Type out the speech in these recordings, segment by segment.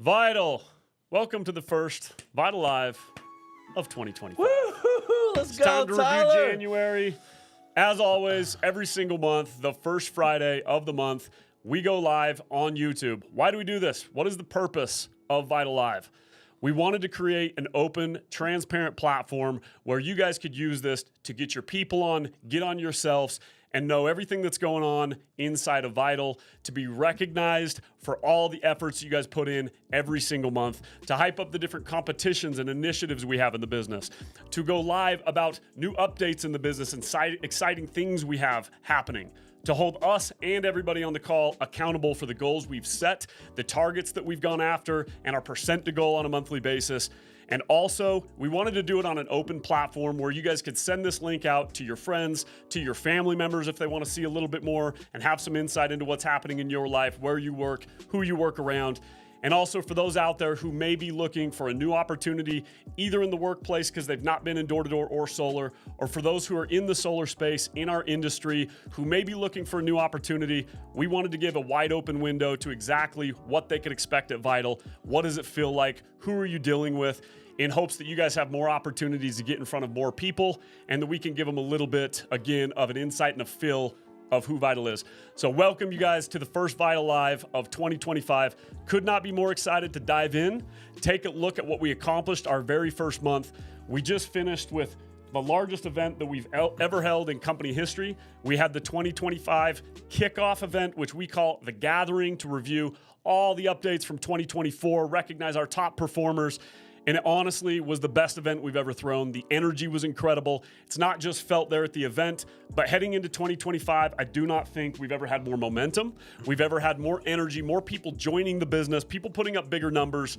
VITL, welcome to the first VITL Live of 2025. Woo-hoo-hoo, let's go, time to Tyler. review January. As always, every single month, the first Friday of the month, we go live on YouTube. Why do we do this? What is the purpose of VITL Live? We wanted to create an open, transparent platform where you guys could use this to get your people on, get on yourselves, and know everything that's going on inside of VITL, to be recognized for all the efforts you guys put in every single month, to hype up the different competitions and initiatives we have in the business, to go live about new updates in the business and exciting things we have happening, to hold us and everybody on the call accountable for the goals we've set, the targets that we've gone after, and our percent to goal on a monthly basis. And also, we wanted to do it on an open platform where you guys could send this link out to your friends, to your family members if they want to see a little bit more and have some insight into what's happening in your life, where you work, who you work around. And also for those out there who may be looking for a new opportunity, either in the workplace because they've not been in door-to-door or solar, or for those who are in the solar space in our industry who may be looking for a new opportunity, we wanted to give a wide open window to exactly what they could expect at VITL. What does it feel like? Who are you dealing with? In hopes that you guys have more opportunities to get in front of more people and that we can give them a little bit, again, of an insight and a feel of who VITL is. So welcome you guys to the first VITL Live of 2025. Could not be more excited to dive in, take a look at what we accomplished our very first month. We just finished with the largest event that we've ever held in company history. We had the 2025 kickoff event, which we call The Gathering, to review all the updates from 2024, recognize our top performers, And it honestly was the best event we've ever thrown. The energy was incredible. It's not just felt there at the event, but heading into 2025, I do not think we've ever had more momentum. We've ever had more energy, more people joining the business, people putting up bigger numbers.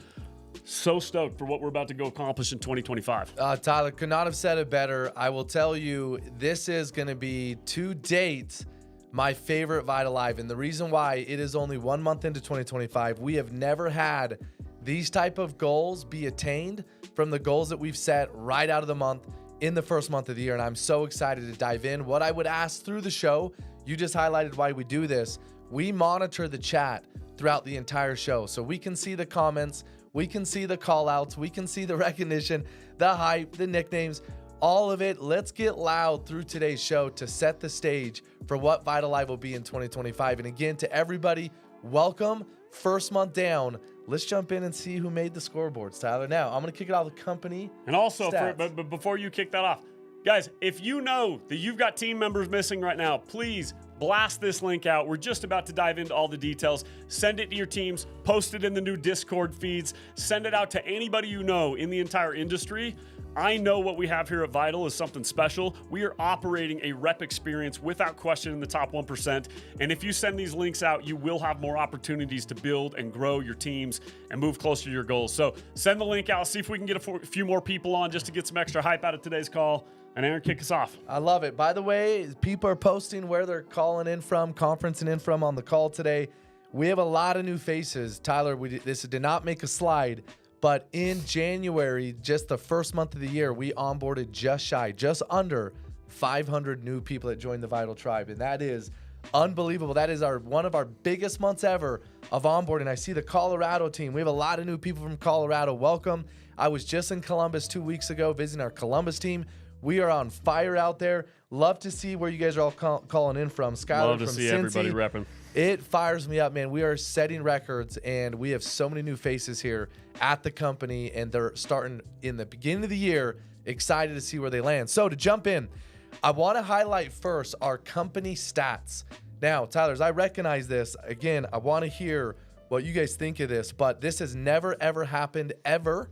So stoked for what we're about to go accomplish in 2025. Tyler, could not have said it better. I will tell you, this is going to be, to date, my favorite VITL Live. And the reason why, it is only 1 month into 2025. We have never had these type of goals be attained from the goals that we've set right out of the month in the first month of the year. And I'm so excited to dive in. What I would ask through the show, you just highlighted why we do this. We monitor the chat throughout the entire show, so we can see the comments, we can see the call outs, we can see the recognition, the hype, the nicknames, all of it. Let's get loud through today's show to set the stage for what VITL Live will be in 2025. And again, to everybody, welcome. First month down. Let's jump in and see who made the scoreboards, Tyler. Now, I'm going to kick it off the company. And also, but before you kick that off, guys, if you know that you've got team members missing right now, please blast this link out. We're just about to dive into all the details. Send it to your teams, post it in the new Discord feeds, send it out to anybody you know in the entire industry. I know what we have here at VITL is something special. We are operating a rep experience without question in the top 1%. And if you send these links out, you will have more opportunities to build and grow your teams and move closer to your goals. So send the link out, see if we can get a few more people on just to get some extra hype out of today's call. And Aaron, kick us off. I love it. By the way, people are posting where they're calling in from, conferencing in from on the call today. We have a lot of new faces. Tyler, this did not make a slide, but in January, just the first month of the year, we onboarded just under 500 new people that joined the VITL Tribe. And that is unbelievable. That is one of our biggest months ever of onboarding. I see the Colorado team. We have a lot of new people from Colorado. Welcome. I was just in Columbus 2 weeks ago visiting our Columbus team. We are on fire out there. Love to see where you guys are all calling in from. Skylar Love to from see Cincy. everybody repping. It fires me up, man. We are setting records, and we have so many new faces here at the company, and they're starting in the beginning of the year. Excited to see where they land. So to jump in, I want to highlight first our company stats. Now, Tyler, as I recognize this, again, I want to hear what you guys think of this, but this has never, ever happened, ever.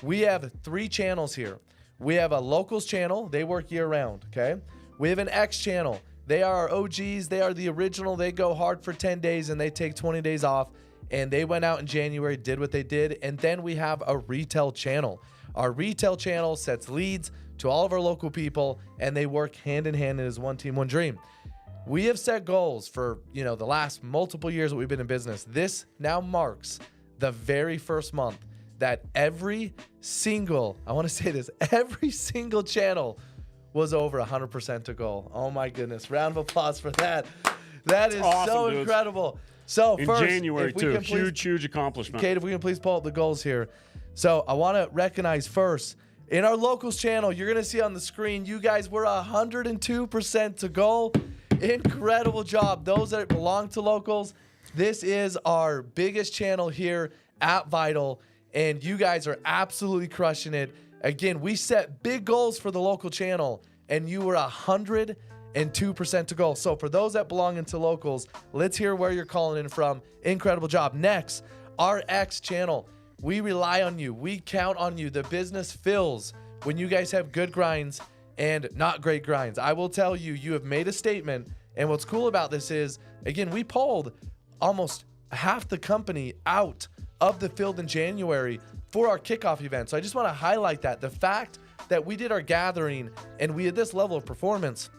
We have 3 channels here. We have a locals channel. They work year round, okay? We have an X channel. They are our OGs. They are the original. They go hard for 10 days and they take 20 days off. And they went out in January, did what they did. And then we have a retail channel. Our retail channel sets leads to all of our local people, and they work hand in hand as one team, one dream. We have set goals for, the last multiple years that we've been in business. This now marks the very first month that every single channel was over 100% to goal. Oh my goodness. Round of applause for that. That is awesome, so dudes. Incredible. So in first, January too, huge accomplishment. Kate, if we can please pull up the goals here. So I want to recognize first, in our locals channel, you're going to see on the screen, you guys were 102% to goal. Incredible job. Those that belong to locals, this is our biggest channel here at VITL. And you guys are absolutely crushing it. Again, we set big goals for the local channel, and you were 102% to goal. So for those that belong into locals, let's hear where you're calling in from. Incredible job. Next, our X channel. We rely on you. We count on you. The business fills when you guys have good grinds and not great grinds. I will tell you, you have made a statement. And what's cool about this is, again, we pulled almost half the company out of the field in January for our kickoff event. So I just want to highlight that. The fact that we did our gathering and we had this level of performance,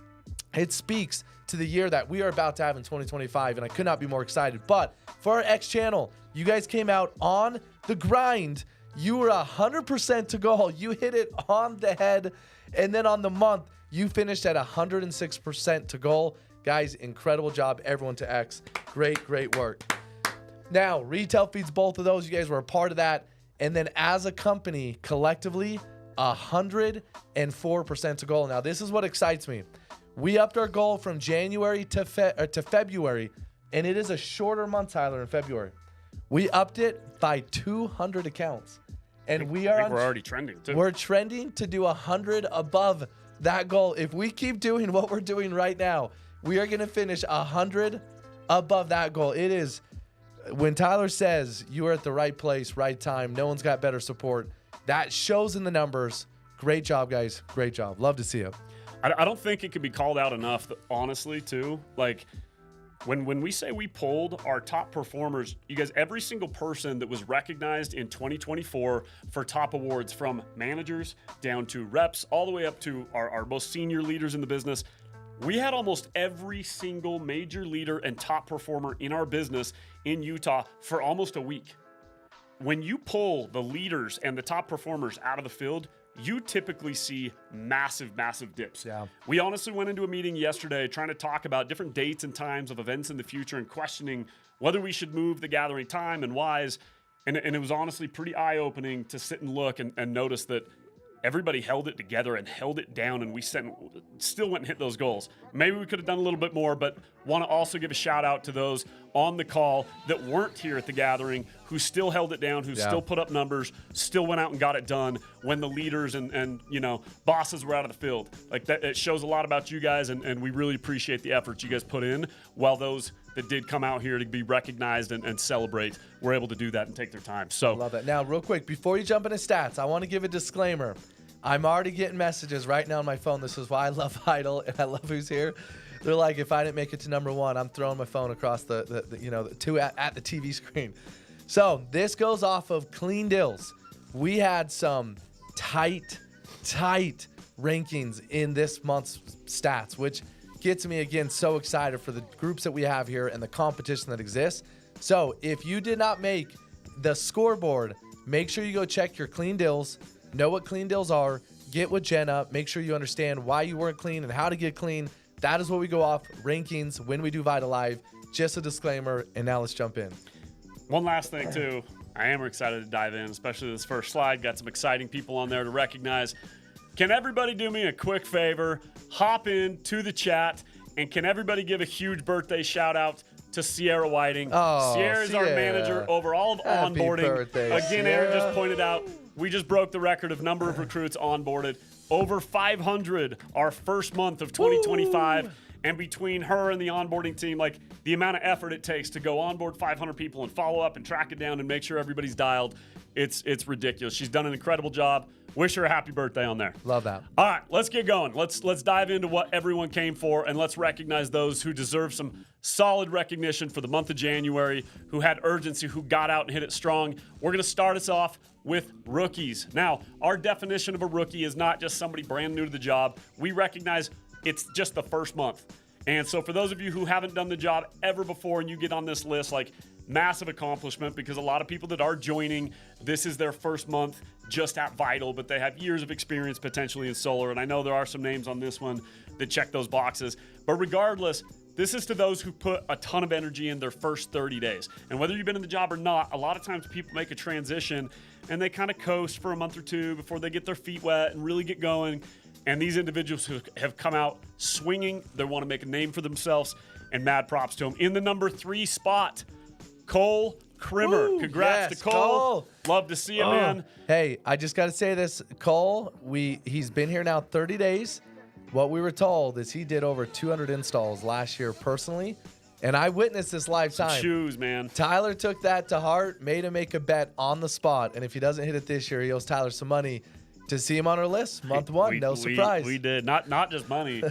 it speaks to the year that we are about to have in 2025, and I could not be more excited. But for our X channel, you guys came out on the grind. You were 100% to goal. You hit it on the head. And then on the month, you finished at 106% to goal. Guys, incredible job, everyone to X. Great work. Now, retail feeds both of those. You guys were a part of that. And then as a company, collectively, 104% to goal. Now, this is what excites me. We upped our goal from January to February, and it is a shorter month, Tyler, in February. We upped it by 200 accounts. And we're already trending, too. We're trending to do 100 above that goal. If we keep doing what we're doing right now, we are going to finish 100 above that goal. It is... When Tyler says you are at the right place, right time, no one's got better support. That shows in the numbers. Great job, guys. Great job. Love to see it. I don't think it can be called out enough, honestly, too. Like, when we say we pulled our top performers, you guys, every single person that was recognized in 2024 for top awards, from managers down to reps, all the way up to our most senior leaders in the business, we had almost every single major leader and top performer in our business in Utah for almost a week. When you pull the leaders and the top performers out of the field, you typically see massive, massive dips. Yeah. We honestly went into a meeting yesterday trying to talk about different dates and times of events in the future and questioning whether we should move the gathering time and whys. And it was honestly pretty eye-opening to sit and look and notice that everybody held it together and held it down, and we still went and hit those goals. Maybe we could have done a little bit more, but want to also give a shout out to those on the call that weren't here at the gathering, who still held it down, who still put up numbers, still went out and got it done when the leaders and bosses were out of the field. Like that, it shows a lot about you guys, and we really appreciate the efforts you guys put in, while those that did come out here to be recognized and celebrate were able to do that and take their time. So Love that. Now, real quick, before you jump into stats, I want to give a disclaimer. I'm already getting messages right now on my phone. This is why I love VITL and I love who's here. They're like, if I didn't make it to number one, I'm throwing my phone across the two at the TV screen. So this goes off of clean deals. We had some tight rankings in this month's stats, which gets me again so excited for the groups that we have here and the competition that exists. So if you did not make the scoreboard, make sure you go check your clean deals. Know what clean deals are. Get with Jenna. Make sure you understand why you weren't clean and how to get clean. That is what we go off rankings when we do VITL Live. Just a disclaimer, and now let's jump in. One last thing, too. I am excited to dive in, especially this first slide. Got some exciting people on there to recognize. Can everybody do me a quick favor? Hop in to the chat, and can everybody give a huge birthday shout out to Sierra Whiting? Oh, Sierra's our manager over all of Happy onboarding. birthday, Again, Sierra. Aaron just pointed out, we just broke the record of number of recruits onboarded. Over 500 our first month of 2025. Woo! And between her and the onboarding team, like the amount of effort it takes to go onboard 500 people and follow up and track it down and make sure everybody's dialed, it's ridiculous. She's done an incredible job. Wish her a happy birthday on there. Love that. All right, let's get going. Let's dive into what everyone came for, and let's recognize those who deserve some solid recognition for the month of January, who had urgency, who got out and hit it strong. We're going to start us off with rookies. Now, our definition of a rookie is not just somebody brand new to the job. We recognize it's just the first month. And so for those of you who haven't done the job ever before and you get on this list, like, massive accomplishment, because a lot of people that are joining, this is their first month just at VITL, but they have years of experience potentially in solar. And I know there are some names on this one that check those boxes. But regardless, this is to those who put a ton of energy in their first 30 days. And whether you've been in the job or not, a lot of times people make a transition and they kind of coast for a month or two before they get their feet wet and really get going. And these individuals who have come out swinging, they want to make a name for themselves, and mad props to them. In the number 3 spot, Cole Krimmer. Woo, Congrats yes, to Cole. Cole. Love to see it, man. Hey, I just got to say this. Cole, he's been here now 30 days. What we were told is he did over 200 installs last year personally, and I witnessed this live time. Shoes, man. Tyler took that to heart, made him make a bet on the spot, and if he doesn't hit it this year, he owes Tyler some money. To see him on our list, month one, no surprise. We did. Not just money.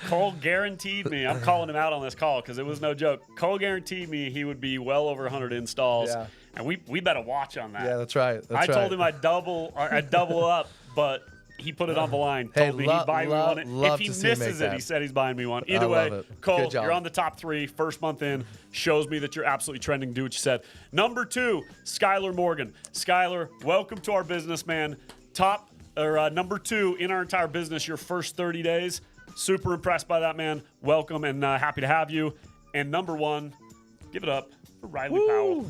Cole guaranteed me, I'm calling him out on this call because it was no joke. Cole guaranteed me he would be well over 100 installs. Yeah. And we better watch on that. Yeah, that's right. I told him I'd double up, but he put it on the line. Told me he'd buy me one. If he misses it, he said he's buying me one. Either way, Cole, you're on the top 3. First month in. Shows me that you're absolutely trending. Do what you said. Number 2, Skylar Morgan. Skylar, welcome to our business, man. Number 2 in our entire business, your first 30 days. Super impressed by that, man. Welcome and happy to have you. And number 1, give it up for Riley Powell.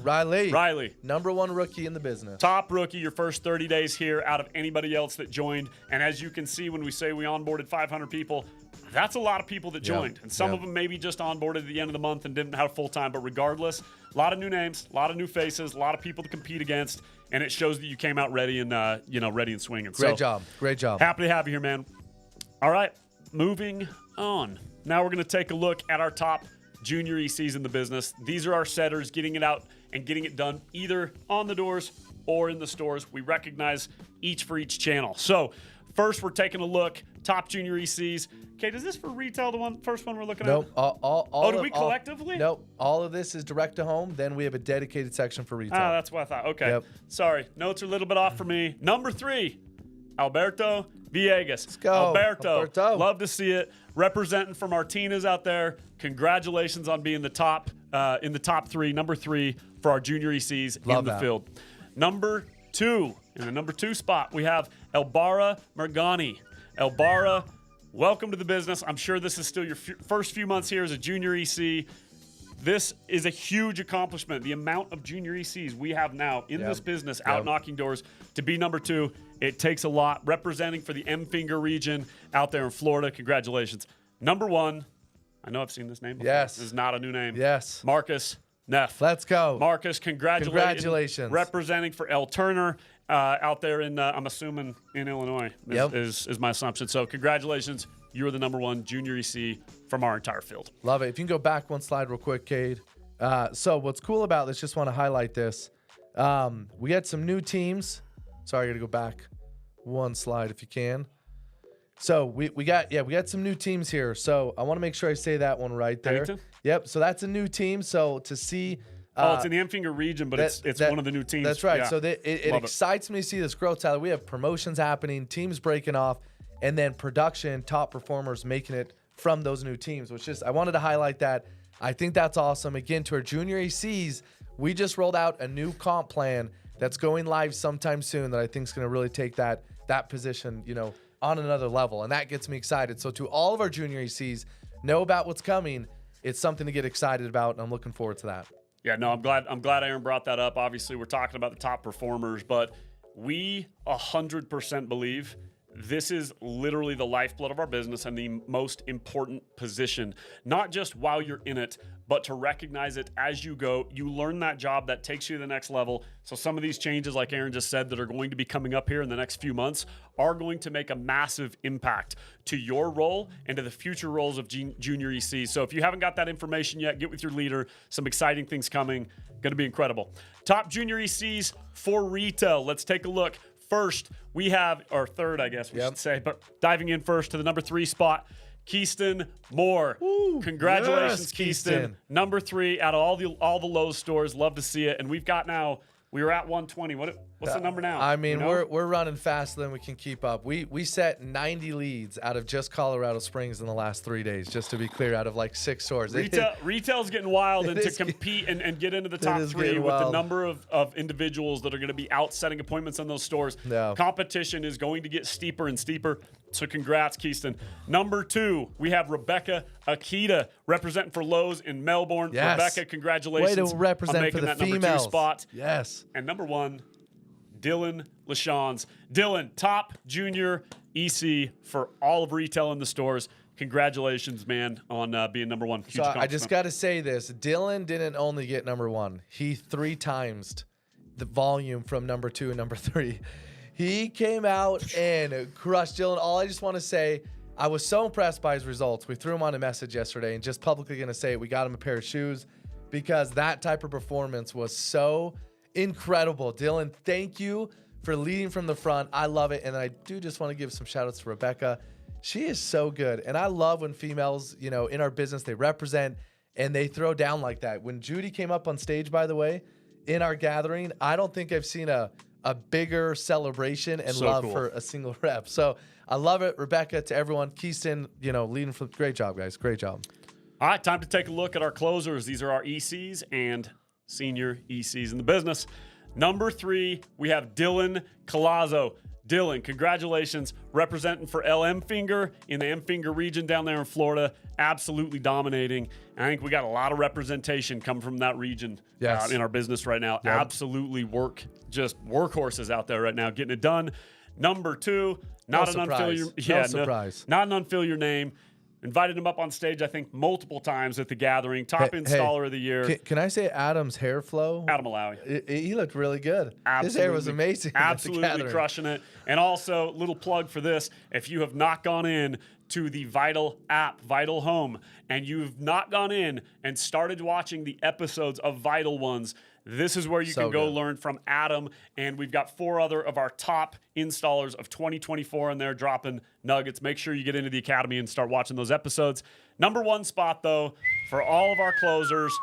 Riley. Number 1 rookie in the business. Top rookie, your first 30 days here out of anybody else that joined. And as you can see, when we say we onboarded 500 people, that's a lot of people that joined. And some of them maybe just onboarded at the end of the month and didn't have full time. But regardless, a lot of new names, a lot of new faces, a lot of people to compete against. And it shows that you came out ready and ready and swinging. Great job. Happy to have you here, man. All right, moving on. Now we're going to take a look at our top junior ECs in the business. These are our setters getting it out and getting it done either on the doors or in the stores. We recognize each for each channel. So first, we're taking a look. Top junior ECs. Okay, is this for retail, the first one we're looking Nope. at? Do we collectively? Nope. All of this is direct to home. Then we have a dedicated section for retail. Ah, that's what I thought. Okay. Yep. Sorry. Notes are a little bit off for me. Number 3, Alberto Villegas. Let's go. Alberto. Love to see it. Representing for Martinez out there. Congratulations on being the top in the top 3, number 3 for our junior ECs in the field. Number 2, in the number 2 spot, we have Elbara Mergani. Elbara, welcome to the business. I'm sure this is still your first few months here as a junior EC. This is a huge accomplishment. The amount of junior ECs we have now in this business, out knocking doors, to be number 2, it takes a lot. Representing for the M-Finger region out there in Florida, congratulations. Number 1, I know I've seen this name before. Yes. This is not a new name. Yes. Marcus Neff. Let's go. Marcus, congratulations. Representing for L. Turner out there in, I'm assuming, in Illinois is my assumption. So congratulations. You're the number 1 junior EC from our entire field. Love it. If you can go back one slide real quick, Cade. So what's cool about this, just want to highlight this. We had some new teams. Sorry, I got to go back one slide if you can. So we got some new teams here. So I want to make sure I say that one right there. Pennington? Yep. So that's a new team. So to see. It's in the M-Finger region, but it's one of the new teams. That's right. Yeah. So it excites me to see this growth, Tyler. We have promotions happening, teams breaking off, and then production, top performers making it from those new teams, which is, I wanted to highlight that. I think that's awesome. Again, to our junior ECs, we just rolled out a new comp plan that's going live sometime soon that I think is going to really take that position, on another level. And that gets me excited. So to all of our junior ECs, know about what's coming. It's something to get excited about, and I'm looking forward to that. Yeah, no, I'm glad Aaron brought that up. Obviously, we're talking about the top performers, but we 100% believe this is literally the lifeblood of our business and the most important position, not just while you're in it, but to recognize it as you go. You learn that job that takes you to the next level. So some of these changes, like Aaron just said, that are going to be coming up here in the next few months are going to make a massive impact to your role and to the future roles of junior ECs. So if you haven't got that information yet, get with your leader. Some exciting things coming. Going to be incredible. Top junior ECs for retail. Let's take a look. First, we have, or third, I guess we should say, but diving in first to the number 3 spot, Keyston Moore. Ooh, congratulations, yes, Keyston. Number 3 out of all the Lowe's stores. Love to see it. And we've got now, we were at 120. What's the number now? I mean, we're running faster than we can keep up. We set 90 leads out of just Colorado Springs in the last 3 days, just to be clear, out of like 6 stores. Retail's getting wild, and to compete and get into the top 3 with the number of individuals that are going to be out setting appointments in those stores, competition is going to get steeper and steeper. So congrats, Keyston. Number 2, we have Rebecca Akita representing for Lowe's in Melbourne. Yes. Rebecca, congratulations Way to represent on making for the that females. number 2 spot. Yes. And number 1, Dylan LaShans. Dylan, top junior EC for all of retail in the stores. Congratulations, man, on being number 1. Huge I just got to say this. Dylan didn't only get number 1. He 3 times the volume from number 2 and number 3. He came out and crushed Dylan. All I just want to say, I was so impressed by his results. We threw him on a message yesterday, and just publicly going to say it, we got him a pair of shoes because that type of performance was so incredible. Dylan, thank you for leading from the front. I love it. And I do just want to give some shout outs to Rebecca. She is so good. And I love when females, in our business, they represent and they throw down like that. When Judy came up on stage, by the way, in our gathering, I don't think I've seen a bigger celebration and love for a single rep. So I love it. Rebecca, to everyone. Keyston, leading from, great job, guys. Great job. All right, time to take a look at our closers. These are our ECs and senior ECs in the business. Number 3, we have Dylan Colazzo. Dylan, congratulations, representing for M-Finger in the M-Finger region down there in Florida. Absolutely dominating. And I think we got a lot of representation coming from that region in our business right now. Yep. Absolutely workhorses out there right now getting it done. Number 2, not an unfill your name. Invited him up on stage, I think, multiple times at the gathering. Top installer of the year. Can I say Adam's hair flow? Adam Malawi. He looked really good. Absolutely, his hair was amazing. Absolutely crushing it. And also, little plug for this. If you have not gone in to the VITL app, VITL Home, and you've not gone in and started watching the episodes of VITL ones, this is where you can go learn from Adam. And we've got 4 other of our top installers of 2024 in there dropping nuggets. Make sure you get into the academy and start watching those episodes. Number 1 spot, though, for all of our closers,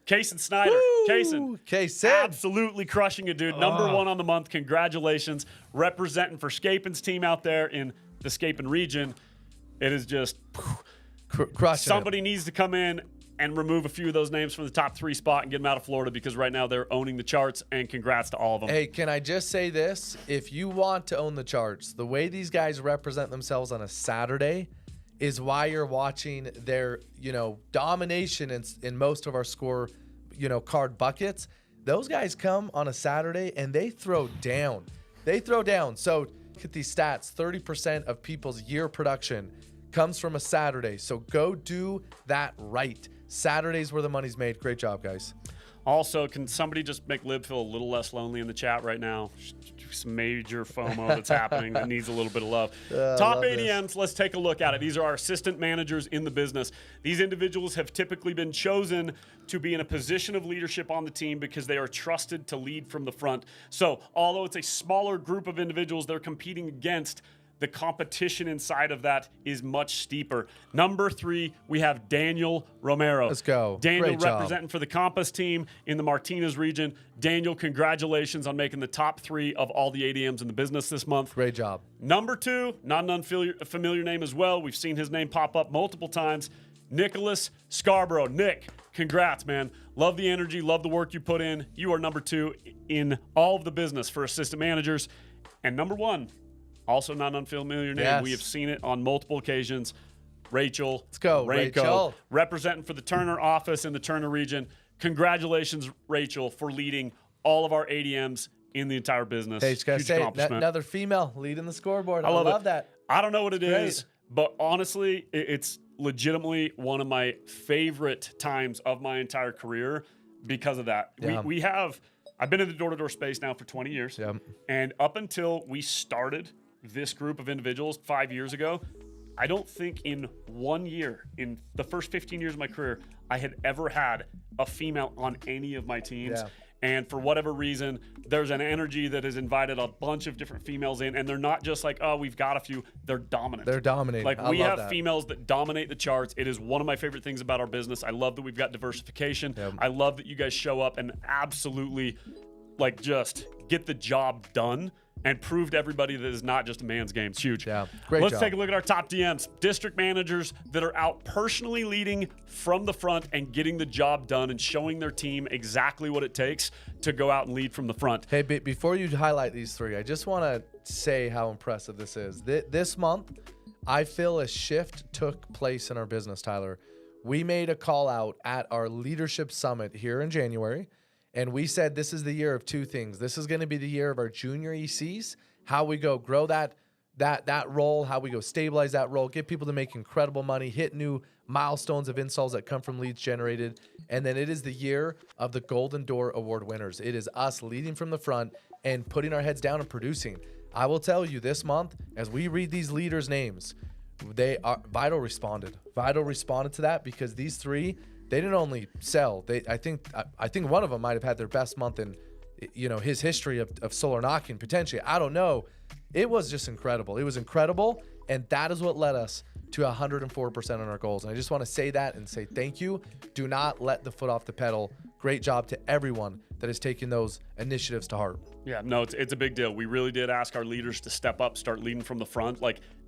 Kason Snyder. Kason, absolutely crushing it, dude. Number 1 on the month. Congratulations. Representing for Scapin's team out there in the Scapin region. It is just crushing. Somebody needs to come in and remove a few of those names from the top 3 spot and get them out of Florida, because right now they're owning the charts, and congrats to all of them. Hey, can I just say this? If you want to own the charts, the way these guys represent themselves on a Saturday is why you're watching their, domination in most of our score, card buckets. Those guys come on a Saturday and they throw down. So look at these stats. 30% of people's year production comes from a Saturday. So go do that right. Saturdays where the money's made. Great job, guys. Also, can somebody just make Lib feel a little less lonely in the chat right now? Some major FOMO that's happening that needs a little bit of love. Top ADMs, let's take a look at it. These are our assistant managers in the business. These individuals have typically been chosen to be in a position of leadership on the team because they are trusted to lead from the front. So, although it's a smaller group of individuals they're competing against, the competition inside of that is much steeper. Number 3, we have Daniel Romero. Let's go. Daniel representing for the Compass team in the Martinez region. Daniel, congratulations on making the top 3 of all the ADMs in the business this month. Great job. Number 2, not an unfamiliar name as well. We've seen his name pop up multiple times. Nicholas Scarborough. Nick, congrats, man. Love the energy, love the work you put in. You are number 2 in all of the business for assistant managers. And number 1, also not an unfamiliar name. Yes. We have seen it on multiple occasions. Rachel. Let's go, Rachel. Representing for the Turner office in the Turner region. Congratulations, Rachel, for leading all of our ADMs in the entire business. Hey, just gotta Huge say, accomplishment. another female leading the scoreboard. I love that. I don't know what it Great. is, but honestly, it's legitimately one of my favorite times of my entire career because of that. Yeah. I've been in the door-to-door space now for 20 years. Yeah. And up until we started this group of individuals 5 years ago, I don't think in 1 year, in the first 15 years of my career, I had ever had a female on any of my teams. Yeah. And for whatever reason, there's an energy that has invited a bunch of different females in, and they're not just like, oh, we've got a few. They're dominant. They're dominating. Like, we have females that dominate the charts. It is one of my favorite things about our business. I love that we've got diversification. Yep. I love that you guys show up and absolutely, just get the job done and prove to everybody that it's not just a man's game. It's huge. Yeah, great Let's job. take a look at our top DMs. District managers that are out personally leading from the front and getting the job done and showing their team exactly what it takes to go out and lead from the front. Hey, before you highlight these 3, I just want to say how impressive this is. This month, I feel a shift took place in our business, Tyler. We made a call out at our leadership summit here in January. And we said this is the year of 2 things. This is going to be the year of our junior ECs, how we go grow that role, how we go stabilize that role, get people to make incredible money, hit new milestones of installs that come from leads generated. And then it is the year of the Golden Door Award winners. It is us leading from the front and putting our heads down and producing. I will tell you this month, as we read these leaders' names, VITL responded. VITL responded to that because these 3, they didn't only sell. I think one of them might have had their best month in, his history of solar knocking potentially. I don't know. It was just incredible. It was incredible, and that is what led us to 104% on our goals. And I just want to say that and say thank you. Do not let the foot off the pedal. Great job to everyone that is taking those initiatives to heart. Yeah, no, it's a big deal. We really did ask our leaders to step up, start leading from the front.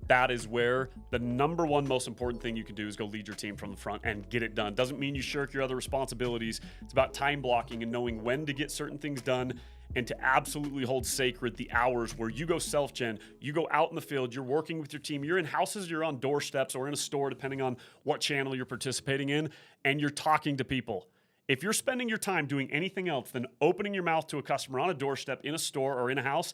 That is where the number 1 most important thing you can do is go lead your team from the front and get it done. Doesn't mean you shirk your other responsibilities. It's about time blocking and knowing when to get certain things done and to absolutely hold sacred the hours where you go self-gen, you go out in the field, you're working with your team, you're in houses, you're on doorsteps or in a store, depending on what channel you're participating in, and you're talking to people. If you're spending your time doing anything else than opening your mouth to a customer on a doorstep, in a store, or in a house,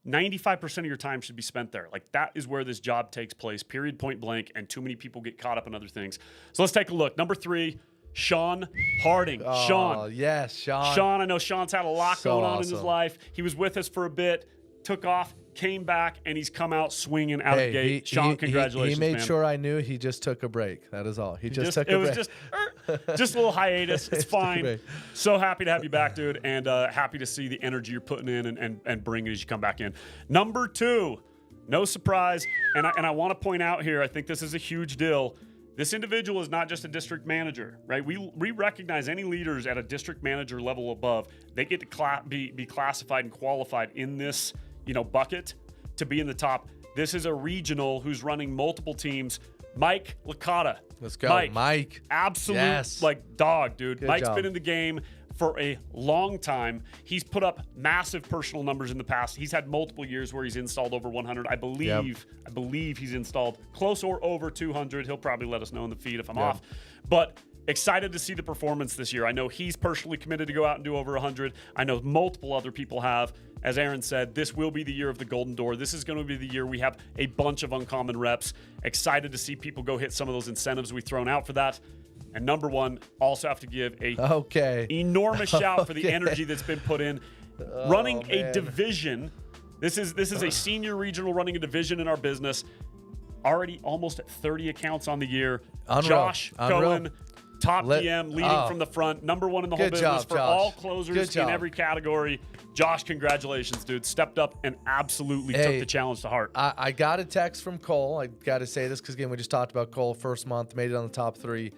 95% of your time should be spent there. That is where this job takes place, period, point blank, and too many people get caught up in other things. So let's take a look. Number 3, Sean Harding. Oh, Sean. Yes, Sean. Sean, I know Sean's had a lot going on in his awesome. life. He was with us for a bit, took off, came back, and he's come out swinging out of the gate. Sean, congratulations, He made man. sure I knew he just took a break. That is all. He just took a break. It was just a little hiatus. It's fine. So happy to have you back, dude, and happy to see the energy you're putting in and bringing as you come back in. Number 2, no surprise, and I want to point out here, I think this is a huge deal. This individual is not just a district manager, right? We recognize any leaders at a district manager level above. They get to be classified and qualified in this, bucket to be in the top. This is a regional who's running multiple teams. Mike Licata. Let's go, Mike. Absolute dog, dude. Mike's job. been in the game for a long time. He's put up massive personal numbers in the past. He's had multiple years where he's installed over 100. I believe he's installed close or over 200. He'll probably let us know in the feed if I'm off. But excited to see the performance this year. I know he's personally committed to go out and do over 100. I know multiple other people have. As Aaron said, this will be the year of the Golden Door. This is going to be the year we have a bunch of uncommon reps. Excited to see people go hit some of those incentives we've thrown out for that. And number 1, also have to give a enormous shout for the energy that's been put in. Running a division. This is a senior regional running a division in our business. Already almost at 30 accounts on the year. Josh Cohen, top DM, leading from the front. Number 1 in the whole business for all closers in every category. Josh, congratulations, dude. Stepped up and absolutely took the challenge to heart. I got a text from Cole. I got to say this because, again, we just talked about Cole first month, made it on the top 3.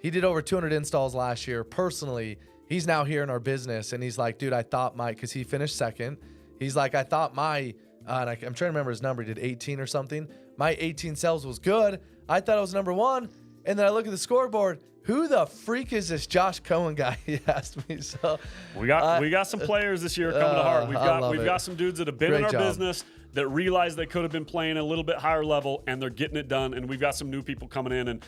He did over 200 installs last year. Personally, he's now here in our business, and he's like, dude, I thought because he finished second. He's like, I thought and I'm trying to remember his number. He did 18 or something. My 18 sales was good. I thought it was number 1. And then I look at the scoreboard. Who the freak is this Josh Cohen guy? He asked me. So we got some players this year coming to heart. We've got some dudes that have been in our business that realize they could have been playing a little bit higher level, and they're getting it done. And we've got some new people coming in, and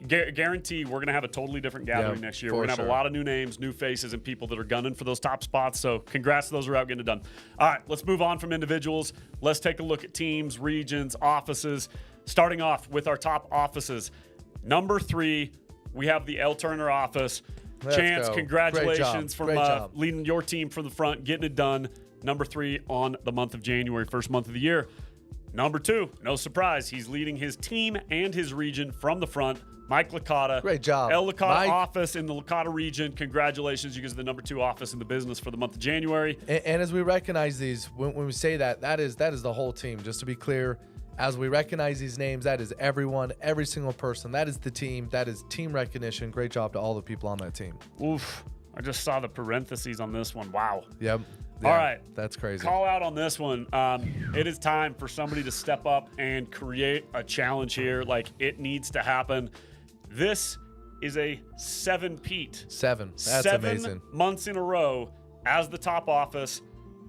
guarantee we're going to have a totally different gathering next year. We're going to have a lot of new names, new faces, and people that are gunning for those top spots. So congrats to those who are out getting it done. All right, let's move on from individuals. Let's take a look at teams, regions, offices. Starting off with our top offices. Number 3, we have the L. Turner office. Chance, congratulations from leading your team from the front, getting it done. Number 3 on the month of January, first month of the year. Number 2, no surprise, he's leading his team and his region from the front. Mike Licata. Great job. El Licata office in the Licata region. Congratulations. You guys are the number 2 office in the business for the month of January. And as we recognize these, when we say that is the whole team. Just to be clear, as we recognize these names, that is everyone, every single person. That is the team. That is team recognition. Great job to all the people on that team. Oof. I just saw the parentheses on this one. Wow. Yep. Yeah, all right. That's crazy. Call out on this one. It is time for somebody to step up and create a challenge here. Like, it needs to happen. This is a 7-peat. 7. That's 7 amazing. months in a row as the top office.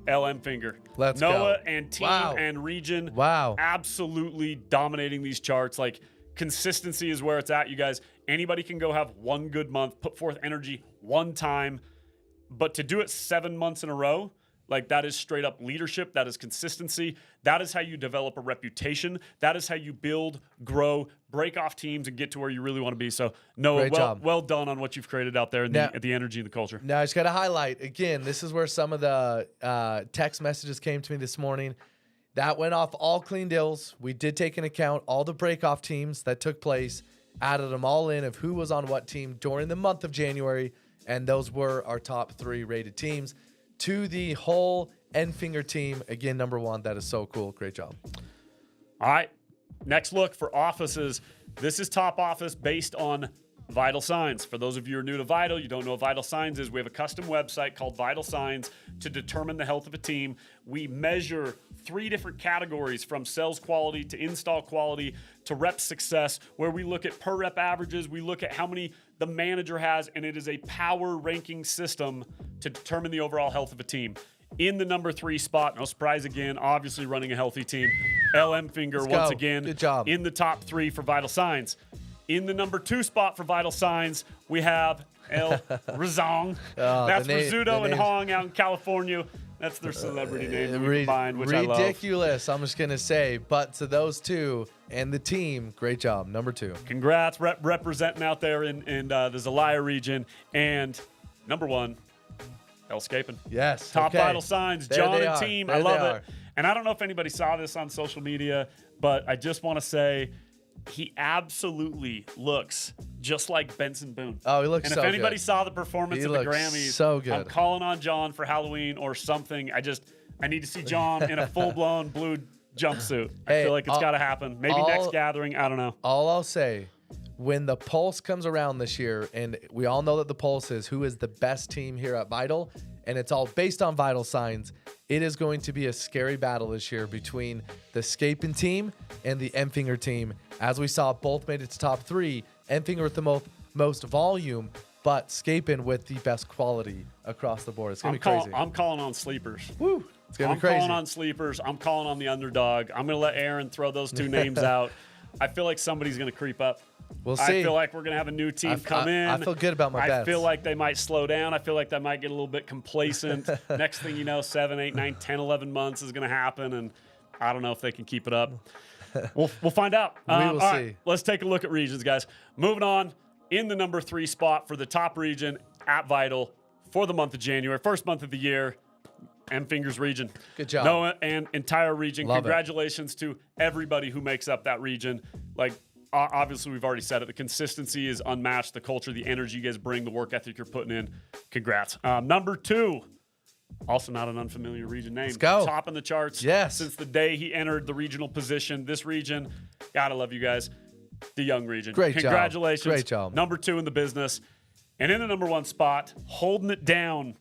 LM Finger. Let's Noah go. And team and region. Wow. Absolutely dominating these charts. Like, consistency is where it's at, you guys. Anybody can go have one good month, put forth energy one time. But to do it 7 months in a row, like, that is straight up leadership. That is consistency. That is how you develop a reputation. That is how you build, grow, break off teams, and get to where you really want to be. So, Noah, well done on what you've created out there and the energy and the culture. Now, I just got to highlight, again, this is where some of the text messages came to me this morning. That went off all clean deals. We did take into account all the break-off teams that took place, added them all in of who was on what team during the month of January, and those were our top 3 rated teams. To the whole N-Finger team, again, number 1. That is so cool. Great job. All right. Next look for offices. This is top office based on Vital Signs. For those of you who are new to Vital, you don't know what Vital Signs is. We have a custom website called Vital Signs to determine the health of a team. We measure 3 different categories, from sales quality to install quality to rep success, where we look at per rep averages. We look at how many the manager has, and it is a power ranking system to determine the overall health of a team. In the number 3 spot, no surprise again, obviously running a healthy team, LM Finger once again. Good job. In the top 3 for Vital Signs. In the number 2 spot for Vital Signs, we have El Razong. That's Rizzuto and Hong out in California. That's their celebrity name that we combined, which I love. Ridiculous, I'm just going to say. But to those 2 and the team, great job. Number 2. Congrats, representing out there in the Zelaya region. And number 1, El Scapin. Yes. Top Vital Signs, John and team. I love it. And I don't know if anybody saw this on social media, but I just want to say he absolutely looks just like Benson Boone. Oh, he looks so good. And if anybody saw the performance He of the looks Grammys, so good. I'm calling on John for Halloween or something. I need to see John in a full-blown blue jumpsuit. I feel like it's got to happen. Maybe next gathering. I don't know. All I'll say, when the Pulse comes around this year, and we all know that the Pulse is who is the best team here at VITL, and it's all based on Vital signs, it is going to be a scary battle this year between the Scapin team and the Empfinger team. As we saw, both made it to top 3. Empfinger with the most volume, but Scapin with the best quality across the board. It's going to be crazy. I'm calling on sleepers. Woo! It's going to be crazy. I'm calling on sleepers. I'm calling on the underdog. I'm going to let Aaron throw those 2 names out. I feel like somebody's going to creep up. We'll see. I feel like we're going to have a new team come in. I feel good about my bets. I feel like they might slow down. I feel like they might get a little bit complacent. Next thing you know, 7, 8, 9, 10, 11 months is going to happen, and I don't know if they can keep it up. We'll find out. We will see. Right, let's take a look at regions, guys. Moving on, in the number 3 spot for the top region at VITL for the month of January, first month of the year, Empfinger's region. Good job. Noah and entire region. Love Congratulations to everybody who makes up that region. Like, obviously, we've already said it. The consistency is unmatched. The culture, the energy you guys bring, the work ethic you're putting in. Congrats. Number 2, also not an unfamiliar region name. Let's go. Top in the charts. Yes. Since the day he entered the regional position. This region, gotta love you guys. The Young region. Great job. Congratulations. Great job. Number 2 in the business. And in the number 1 spot, holding it down.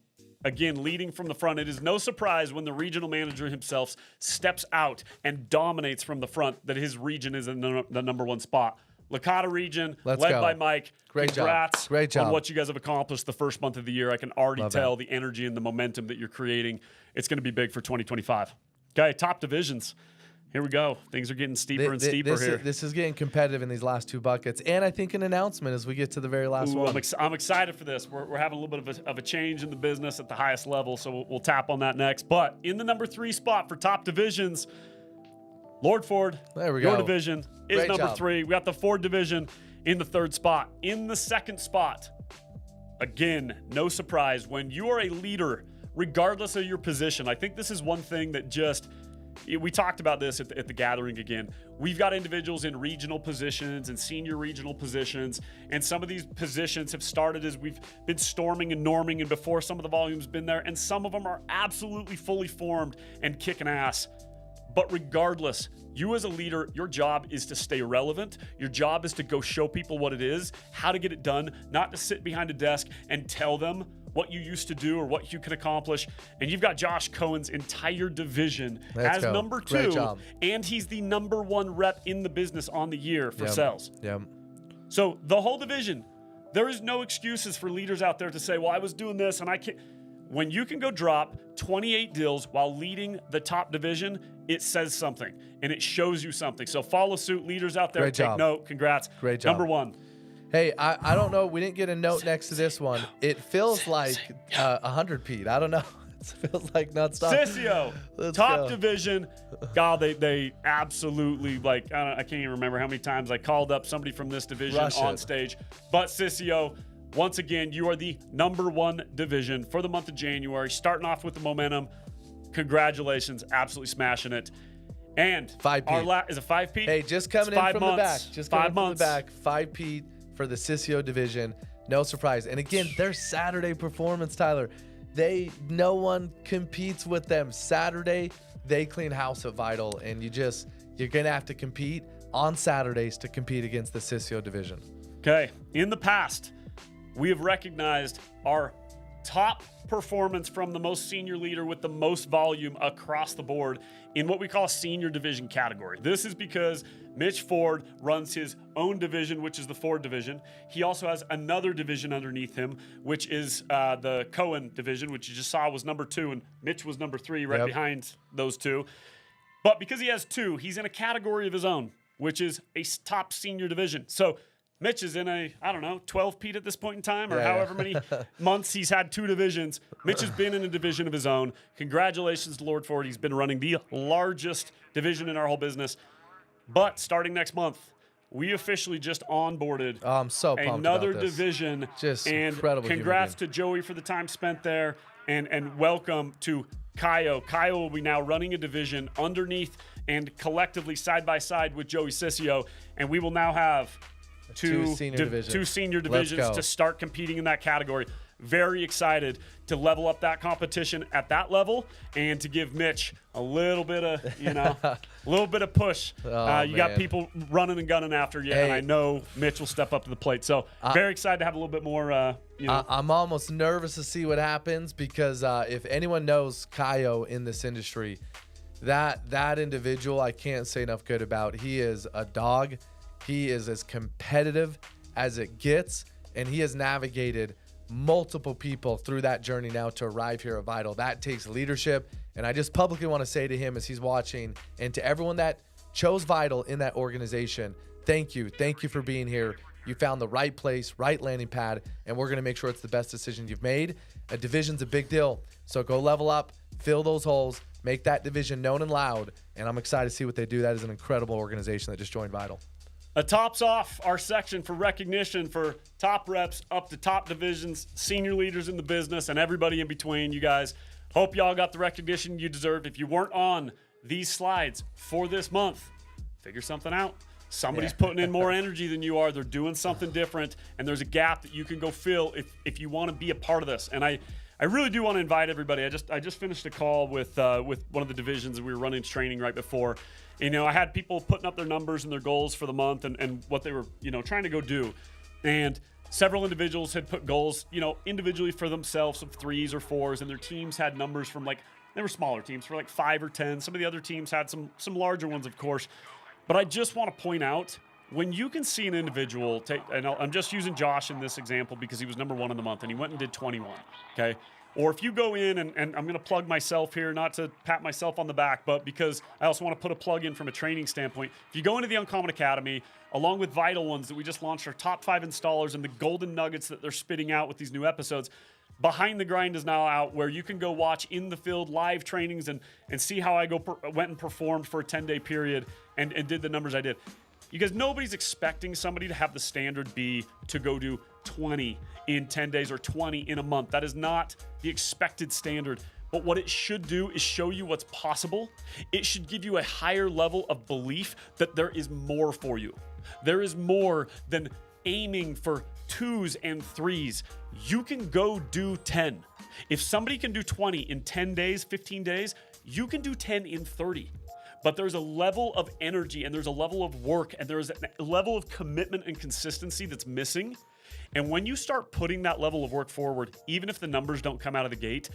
Again, leading from the front. It is no surprise when the regional manager himself steps out and dominates from the front that his region is in the number 1 spot. Licata region, led by Mike. Great Congrats job. Great job. on what you guys have accomplished the first month of the year. I can already tell the energy and the momentum that you're creating. It's going to be big for 2025. Okay, top divisions. Here we go. Things are getting steeper and steeper here. This is getting competitive in these last 2 buckets. And I think an announcement as we get to the very last one. I'm excited for this. We're having a little bit of a change in the business at the highest level, so we'll tap on that next. But in the number 3 spot for top divisions, Lord Ford, there we go. Your division is Great number job. 3. We got the Ford division in the 3rd spot. In the 2nd spot, again, no surprise, when you are a leader, regardless of your position, I think this is one thing that just – we talked about this at the gathering again. We've got individuals in regional positions and senior regional positions, and some of these positions have started as we've been storming and norming, and before some of the volume's been there, and some of them are absolutely fully formed and kicking ass. But regardless, you as a leader, your job is to stay relevant. Your job is to go show people what it is, how to get it done, not to sit behind a desk and tell them what you used to do or what you can accomplish. And you've got Josh Cohen's entire division as number 2, and he's the number 1 rep in the business on the year for sales. Yep. So the whole division, there is no excuses for leaders out there to say, well, I was doing this and I can't. When you can go drop 28 deals while leading the top division, it says something and it shows you something. So follow suit, leaders out there. Take note. Congrats. Great job. Number 1. Hey, I don't know. We didn't get a note next to this one. It feels like 100, Pete. I don't know. It feels like nonstop. Sissio, top division. God, they absolutely, like, I can't even remember how many times I called up somebody from this division on stage. But Sissio, once again, you are the number 1 division for the month of January, starting off with the momentum. Congratulations. Absolutely smashing it. And 5 Pete. Is it 5 Pete? Hey, just coming in from the back. Just coming in from the back. 5 Pete for the Sissio division. No surprise. And again, their Saturday performance, Tyler. No one competes with them. Saturday, they clean house at VITL, and you're gonna have to compete on Saturdays to compete against the Sissio division. Okay. In the past, we have recognized our top performance from the most senior leader with the most volume across the board in what we call a senior division category. This is because Mitch Ford runs his own division, which is the Ford division. He also has another division underneath him, which is the Cohen division, which you just saw was number 2, and Mitch was number 3 right behind those 2. But because he has 2, he's in a category of his own, which is a top senior division. So Mitch is in 12 Pete at this point in time, or however many months he's had 2 divisions. Mitch has been in a division of his own. Congratulations to Lord Ford. He's been running the largest division in our whole business. But starting next month, we officially just onboarded I'm so pumped another about this. division. Just and incredible. Congrats to Joey for the time spent there, and welcome to Kaio. Kaio will be now running a division underneath and collectively side by side with Joey Sissio, and we will now have two senior divisions to start competing in that category. Very excited to level up that competition at that level and to give Mitch a little bit of, a little bit of push. You got people running and gunning after you, and I know Mitch will step up to the plate. So very excited to have a little bit more, I'm almost nervous to see what happens because if anyone knows Kaio in this industry, that individual I can't say enough good about. He is a dog. He is as competitive as it gets, and he has navigated multiple people through that journey now to arrive here at VITL. That takes leadership, and I just publicly want to say to him as he's watching and to everyone that chose VITL in that organization, thank you. Thank you for being here. You found the right place, right landing pad, and we're going to make sure it's the best decision you've made. A division's a big deal, so go level up, fill those holes, make that division known and loud, and I'm excited to see what they do. That is an incredible organization that just joined VITL. Tops off our section for recognition for top reps up to top divisions, senior leaders in the business, and everybody in between. You guys, hope y'all got the recognition you deserved. If you weren't on these slides for this month, figure something out. Somebody's putting in more energy than you are. They're doing something different, and there's a gap that you can go fill if you want to be a part of this. And I really do want to invite everybody. I just finished a call with one of the divisions, and we were running training right before. I had people putting up their numbers and their goals for the month and what they were, trying to go do. And several individuals had put goals, individually for themselves of 3s or 4s, and their teams had numbers from they were smaller teams for 5 or 10. Some of the other teams had some larger ones, of course. But I just want to point out, when you can see an individual take, and I'm just using Josh in this example because he was number 1 in the month and he went and did 21, okay? Or if you go in, and I'm going to plug myself here, not to pat myself on the back, but because I also want to put a plug in from a training standpoint. If you go into the Uncommon Academy, along with VITL Ones that we just launched, our top 5 installers and the golden nuggets that they're spitting out with these new episodes, Behind the Grind is now out, where you can go watch in the field live trainings and see how I went and performed for a 10-day period and did the numbers I did. You guys, nobody's expecting somebody to have the standard be to go do 20 in 10 days or 20 in a month. That is not the expected standard. But what it should do is show you what's possible. It should give you a higher level of belief that there is more for you. There is more than aiming for 2s and 3s. You can go do 10. If somebody can do 20 in 10 days, 15 days, you can do 10 in 30. But there's a level of energy and there's a level of work and there's a level of commitment and consistency that's missing. And when you start putting that level of work forward, even if the numbers don't come out of the gate,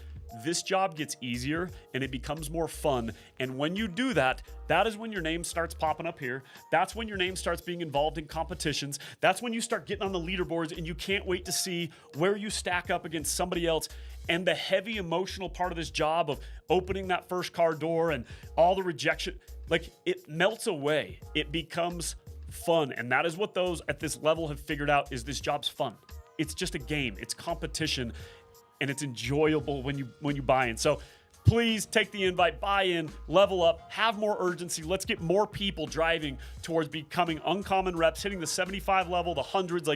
this job gets easier and it becomes more fun. And when you do that, that is when your name starts popping up here. That's when your name starts being involved in competitions. That's when you start getting on the leaderboards and you can't wait to see where you stack up against somebody else. And the heavy emotional part of this job of opening that first car door and all the rejection, it melts away. It becomes fun. And that is what those at this level have figured out, is this job's fun. It's just a game. It's competition. And it's enjoyable when you buy in. So please take the invite, buy in, level up, have more urgency. Let's get more people driving towards becoming uncommon reps, hitting the 75 level, the hundreds.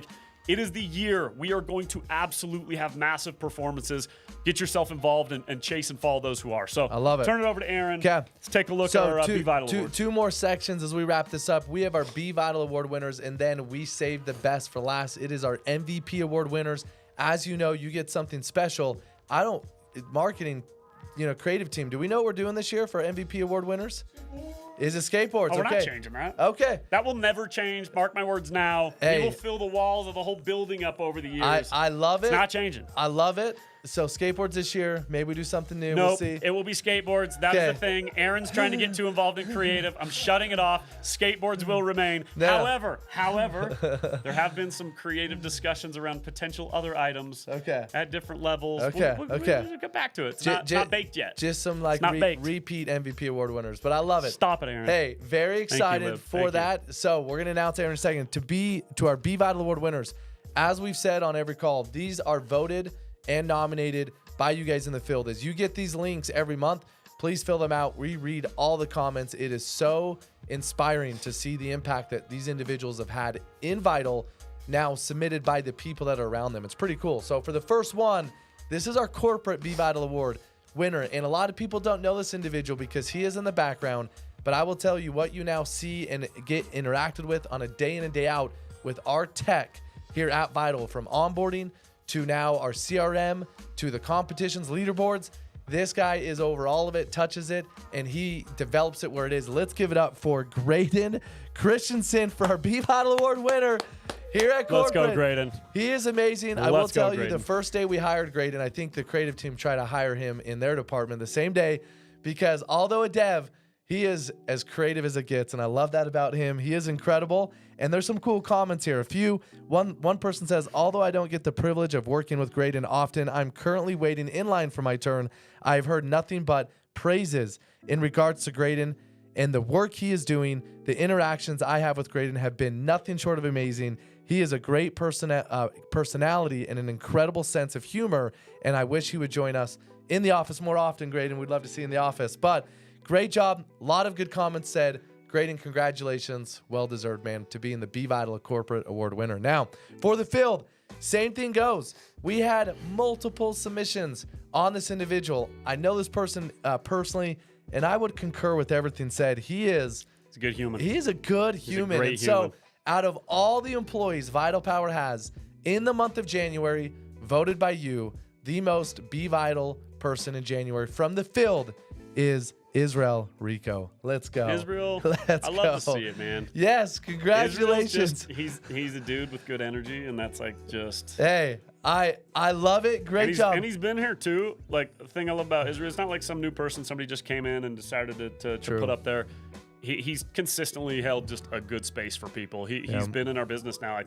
It is the year we are going to absolutely have massive performances. Get yourself involved and chase and follow those who are. So I love it. Turn it over to Aaron. Okay. Let's take a look at our Be Vital Award. Two more sections as we wrap this up. We have our Be Vital Award winners, and then we saved the best for last. It is our MVP Award winners. As you know, you get something special. Marketing, creative team. Do we know what we're doing this year for MVP Award winners? Is it skateboards? Oh, we're not changing that. Okay. That will never change. Mark my words now. Hey. We will fill the walls of the whole building up over the years. I love it. It's not changing. I love it. So skateboards this year. Maybe we do something new. Nope, We'll see. It will be skateboards. That's the thing. Aaron's trying to get too involved in creative. I'm shutting it off. Skateboards will remain. No. However, there have been some creative discussions around potential other items at different levels. Okay. We'll get back to it. It's not baked yet. Just some repeat MVP award winners, but I love it. Stop it, Aaron. Hey, very excited for that. So we're going to announce Aaron in a second. To our Be Vital Award winners, as we've said on every call, these are voted and nominated by you guys in the field. As you get these links every month, please fill them out. We read all the comments. It is so inspiring to see the impact that these individuals have had in VITL, now submitted by the people that are around them. It's pretty cool. So for the first one, this is our corporate Be Vital Award. winner. And a lot of people don't know this individual because he is in the background, but I will tell you what you now see and get interacted with on a day in and day out with our tech here at VITL, from onboarding to now our CRM to the competitions, leaderboards. This guy is over all of it, touches it, and he develops it where it is. Let's give it up for Graydon Christensen for our VITL Award winner here at Corporate. Let's go, Graydon. He is amazing. I will tell you, the first day we hired Graydon, I think the creative team tried to hire him in their department the same day because although a dev, he is as creative as it gets, and I love that about him. He is incredible, and there's some cool comments here. One person says, although I don't get the privilege of working with Graydon often, I'm currently waiting in line for my turn. I've heard nothing but praises in regards to Graydon and the work he is doing. The interactions I have with Graydon have been nothing short of amazing. He is a great personality and an incredible sense of humor, and I wish he would join us in the office more often, Graydon. We'd love to see you in the office, but great job. A lot of good comments said. Graydon, congratulations. Well-deserved, man, to being the VITL Corporate Award winner. Now, for the field, same thing goes. We had multiple submissions on this individual. I know this person personally, and I would concur with everything said. He's a good human. He is a good human. A great human. So, out of all the employees Vital Power has in the month of January, voted by you, the most VITL person in January from the field is Israel Rico. Let's go. Israel, Let's I love go. to see it, man. Yes, congratulations. He's a dude with good energy, and that's like just. Hey, I love it. Great job. And he's been here too. Like, the thing I love about Israel, it's not like some new person, somebody just came in and decided to put up there. He's consistently held just a good space for people. He's been in our business now,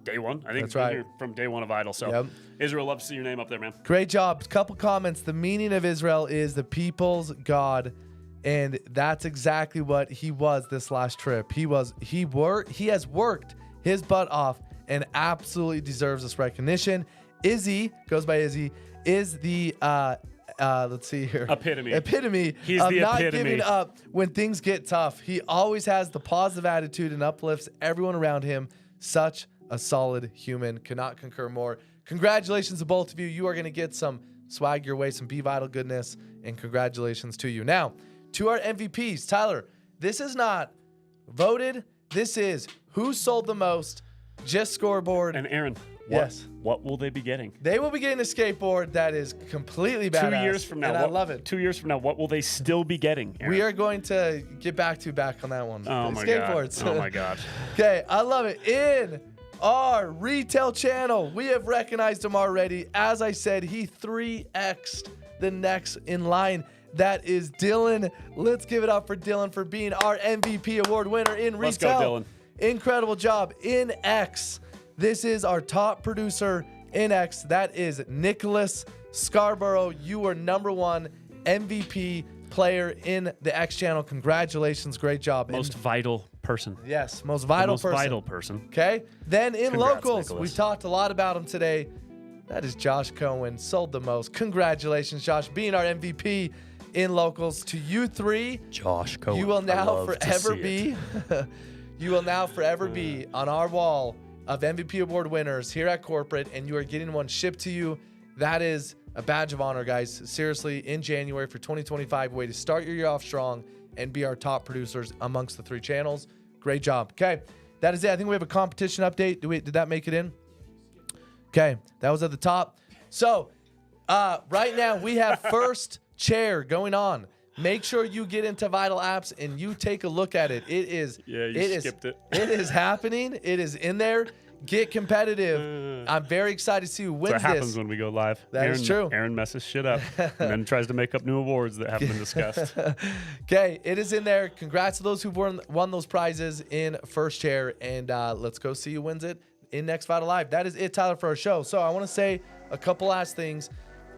day one. I think that's right. Here from day one of VITL. So, Israel, love to see your name up there, man. Great job. Couple comments. The meaning of Israel is the people's God, and that's exactly what he was this last trip. He has worked his butt off and absolutely deserves this recognition. Izzy, goes by Izzy, is the let's see here. Epitome. He's the not epitome. giving up when things get tough. He always has the positive attitude and uplifts everyone around him. Such a solid human. Cannot concur more. Congratulations to both of you. You are going to get some swag your way, some VITL goodness, and congratulations to you. Now, to our MVPs. Tyler, this is not voted. This is who sold the most, just scoreboard. And Aaron, what will they be getting? They will be getting a skateboard that is completely badass. 2 years from now. And I love it. 2 years from now, what will they still be getting, Aaron? We are going to get back on that one. Oh, my skateboards. God. Oh, my God. Okay, I love it. In our retail channel, we have recognized him already. As I said, he 3x'd the next in line. That is Dylan. Let's give it up for Dylan for being our MVP award winner in retail. Let's go, Dylan. Incredible job. In X, this is our top producer in X. That is Nicholas Scarborough. You are #1 MVP player in the X channel. Congratulations. Great job. Most vital person. Yes, most vital person. Okay. Then in Congrats, locals, Nicholas. we talked a lot about him today. That is Josh Cohen. Sold the most. Congratulations, Josh, being our MVP in locals. To you three, Josh Cohen. you will now forever be you will now forever be on our wall of MVP award winners here at Corporate, and you are getting one shipped to you. That is a badge of honor, guys. Seriously, in January for 2025, way to start your year off strong and be our top producers amongst the 3 channels. Great job. Okay, that is it. I think we have a competition update. Did that make it in? Okay, that was at the top. So right now we have first chair going on. Make sure you get into VITL apps and you take a look at it. It is. Yeah, you skipped it. It is happening. It is in there. Get competitive. I'm very excited to see who wins this. That happens when we go live. That is true. Aaron messes shit up and then tries to make up new awards that haven't been discussed. Okay, it is in there. Congrats to those who won those prizes in first chair, and let's go see who wins it in next VITL Live. That is it, Tyler, for our show. So I want to say a couple last things.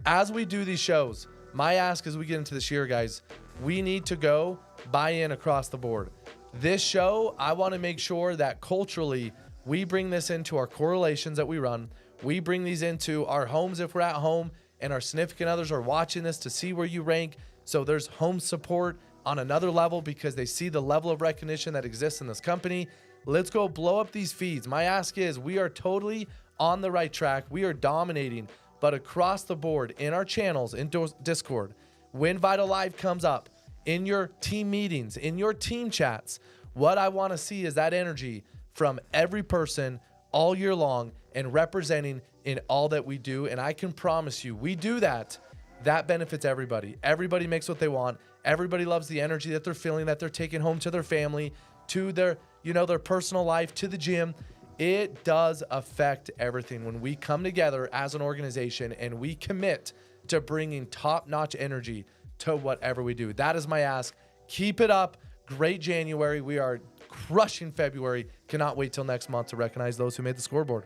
As we do these shows, my ask as we get into this year, guys, we need to go buy in across the board. This show, I want to make sure that culturally we bring this into our correlations that we run. We bring these into our homes if we're at home and our significant others are watching this to see where you rank. So there's home support on another level because they see the level of recognition that exists in this company. Let's go blow up these feeds. My ask is we are totally on the right track. We are dominating but across the board in our channels, in Discord, when Vital Live comes up, in your team meetings, in your team chats, what I want to see is that energy from every person all year long and representing in all that we do. And I can promise you, we do that. That benefits everybody. Everybody makes what they want. Everybody loves the energy that they're feeling, that they're taking home to their family, to their, their personal life, to the gym. It does affect everything when we come together as an organization and we commit to bringing top-notch energy to whatever we do. That is my ask. Keep it up. Great January. We are crushing February. Cannot wait till next month to recognize those who made the scoreboard.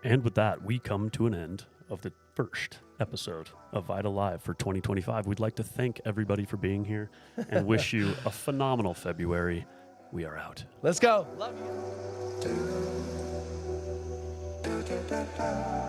And with that, we come to an end of the first episode of Vital Live for 2025. We'd like to thank everybody for being here and wish you a phenomenal February. We are out. Let's go. Love you.